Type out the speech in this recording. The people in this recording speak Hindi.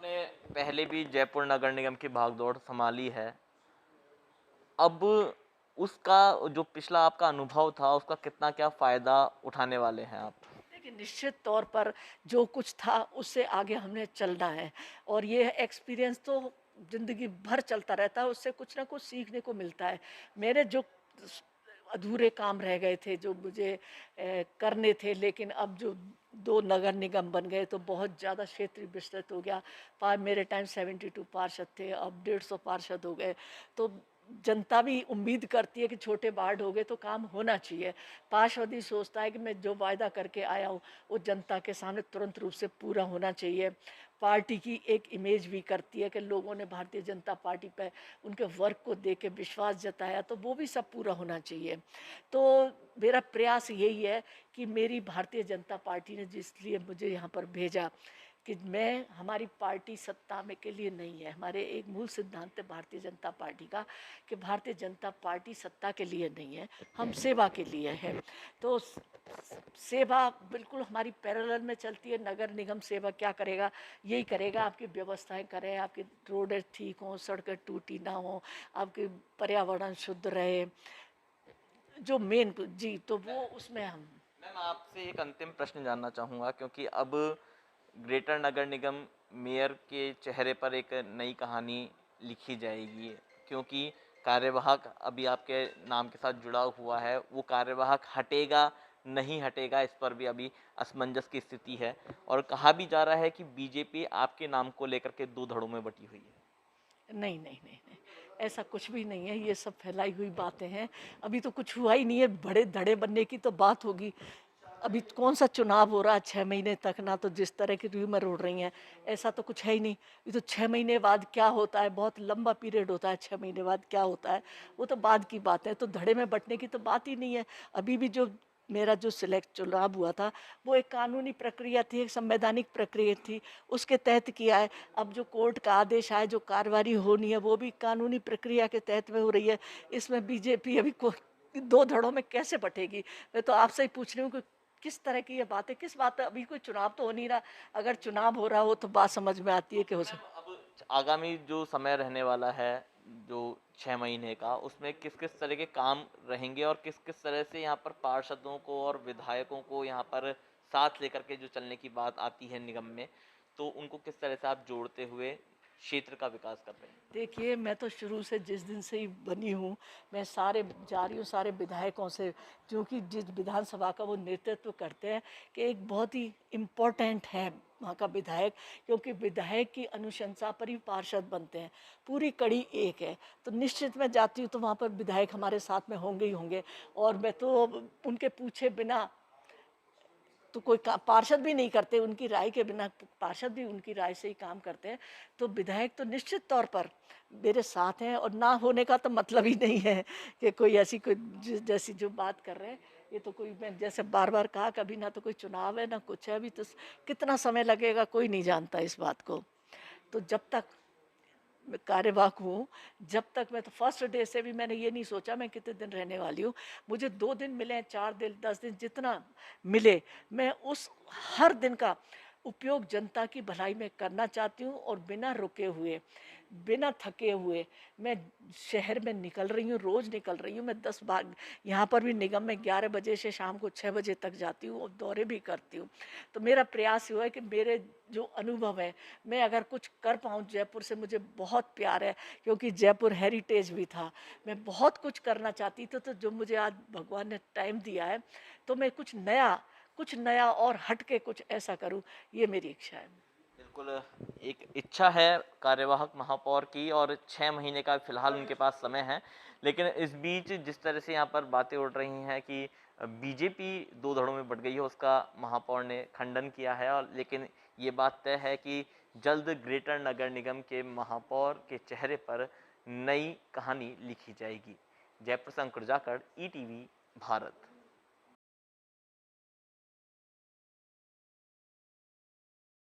आपने पहले भी जयपुर नगर निगम की भागदौड़ संभाली है। अब उसका जो पिछला आपका अनुभव था, उसका कितना क्या फ़ायदा उठाने वाले हैं आप? देखिए, निश्चित तौर पर जो कुछ था उससे आगे हमने चलना है और ये एक्सपीरियंस तो ज़िंदगी भर चलता रहता है, उससे कुछ ना कुछ सीखने को मिलता है। मेरे जो स अधूरे काम रह गए थे, जो मुझे करने थे, लेकिन अब जो 2 नगर निगम बन गए तो बहुत ज़्यादा क्षेत्र विस्तृत हो गया। मेरे टाइम 72 पार्षद थे, अब 150 पार्षद हो गए। तो जनता भी उम्मीद करती है कि छोटे वार्ड हो गए तो काम होना चाहिए। पार्षद ही सोचता है कि मैं जो वायदा करके आया हूँ वो जनता के सामने तुरंत रूप से पूरा होना चाहिए। पार्टी की एक इमेज भी करती है कि लोगों ने भारतीय जनता पार्टी पे उनके वर्क को देख के विश्वास जताया, तो वो भी सब पूरा होना चाहिए। तो मेरा प्रयास यही है कि मेरी भारतीय जनता पार्टी ने जिस लिए मुझे यहाँ पर भेजा, कि मैं हमारी पार्टी सत्ता में के लिए नहीं है। हमारे एक मूल सिद्धांत है भारतीय जनता पार्टी का, कि भारतीय जनता पार्टी सत्ता के लिए नहीं है, हम सेवा के लिए है। तो सेवा बिल्कुल हमारी पैरेलल में चलती है। नगर निगम सेवा क्या करेगा? यही करेगा, आपकी व्यवस्थाएं करे, आपकी रोडें ठीक हों, सड़कें टूटी ना हो, आपकी पर्यावरण शुद्ध रहे, जो मेन जी, तो वो उसमें हम। मैम आपसे एक अंतिम प्रश्न जानना चाहूँगा, क्योंकि अब ग्रेटर नगर निगम मेयर के चेहरे पर एक नई कहानी लिखी जाएगी, क्योंकि कार्यवाहक अभी आपके नाम के साथ जुड़ा हुआ है। वो कार्यवाहक हटेगा नहीं हटेगा, इस पर भी अभी असमंजस की स्थिति है, और कहा भी जा रहा है कि बीजेपी आपके नाम को लेकर के दो धड़ों में बटी हुई है। नहीं, नहीं, नहीं, नहीं, ऐसा कुछ भी नहीं है, ये सब फैलाई हुई बातें हैं। अभी तो कुछ हुआ ही नहीं है, बड़े धड़े बनने की तो बात होगी। अभी कौन-सा चुनाव हो रहा है 6 महीने तक, ना तो जिस तरह की र्यूमर उड़ रही हैं, ऐसा तो कुछ है ही नहीं। ये तो 6 महीने बाद क्या होता है, बहुत लंबा पीरियड होता है, 6 महीने बाद क्या होता है, वो तो बाद की बात है। तो धड़े में बँटने की तो बात ही नहीं है। अभी भी जो मेरा जो सिलेक्ट चुनाव हुआ था, वो एक कानूनी प्रक्रिया थी, एक संवैधानिक प्रक्रिया थी, उसके तहत किया है। अब जो कोर्ट का आदेश आया, जो कार्रवाई होनी है, वो भी कानूनी प्रक्रिया के तहत में हो रही है। इसमें बीजेपी अभी को 2 धड़ों में कैसे बँटेगी? मैं तो आपसे ही पूछ रही हूँ कि किस तरह की ये बात है? किस बात है? अभी कोई चुनाव तो हो नहीं रहा। अगर चुनाव हो रहा हो तो बात समझ में आती है कि हो मैम अब आगामी जो समय रहने वाला है, जो 6 महीने का, उसमें किस किस तरह के काम रहेंगे और किस किस तरह से यहाँ पर पार्षदों को और विधायकों को यहाँ पर साथ लेकर के जो चलने की बात आती है निगम में, तो उनको किस तरह से आप जोड़ते हुए क्षेत्र का विकास कर रहे हैं? देखिए, मैं तो शुरू से जिस दिन से ही बनी हूँ, मैं सारे जा रही हूँ सारे विधायकों से, क्योंकि जिस विधानसभा का वो नेतृत्व करते हैं, कि एक बहुत ही इम्पोर्टेंट है वहाँ का विधायक, क्योंकि विधायक की अनुशंसा पर ही पार्षद बनते हैं। पूरी कड़ी एक है। तो निश्चित मैं जाती हूँ तो वहाँ पर विधायक हमारे साथ में होंगे ही होंगे, और मैं तो उनके पूछे बिना तो कोई पार्षद भी नहीं करते, उनकी राय के बिना पार्षद भी उनकी राय से ही काम करते हैं। तो विधायक तो निश्चित तौर पर मेरे साथ हैं, और ना होने का तो मतलब ही नहीं है कि कोई ऐसी कोई जैसी जो बात कर रहे हैं, ये तो कोई, मैं जैसे बार बार कहा, कभी ना तो कोई चुनाव है ना कुछ है। अभी तो कितना समय लगेगा कोई नहीं जानता इस बात को। तो जब तक मैं कार्यवाहक हूँ, जब तक मैं तो फर्स्ट डे से भी मैंने ये नहीं सोचा मैं कितने दिन रहने वाली हूँ। मुझे 2 दिन मिले, 4 दिन, 10 दिन, जितना मिले, मैं उस हर दिन का उपयोग जनता की भलाई में करना चाहती हूँ, और बिना रुके हुए, बिना थके हुए मैं शहर में निकल रही हूँ, रोज़ निकल रही हूँ। मैं 10 बार यहाँ पर भी निगम में 11 बजे से शाम को 6 बजे तक जाती हूँ और दौरे भी करती हूँ। तो मेरा प्रयास ये है कि मेरे जो अनुभव है, मैं अगर कुछ कर पाऊँ, जयपुर से मुझे बहुत प्यार है, क्योंकि जयपुर हेरिटेज भी था। मैं बहुत कुछ करना चाहती थी, तो जो मुझे आज भगवान ने टाइम दिया है, तो मैं कुछ नया और हट के कुछ ऐसा करूँ, ये मेरी इच्छा है। बिल्कुल, एक इच्छा है कार्यवाहक महापौर की, और 6 महीने का फिलहाल उनके पास समय है। लेकिन इस बीच जिस तरह से यहाँ पर बातें उड़ रही हैं कि बीजेपी दो धड़ों में बट गई है, उसका महापौर ने खंडन किया है। और लेकिन ये बात तय है कि जल्द ग्रेटर नगर निगम के महापौर के चेहरे पर नई कहानी लिखी जाएगी। जयपुर से अंकुर जाखड़, ईटीवी भारत।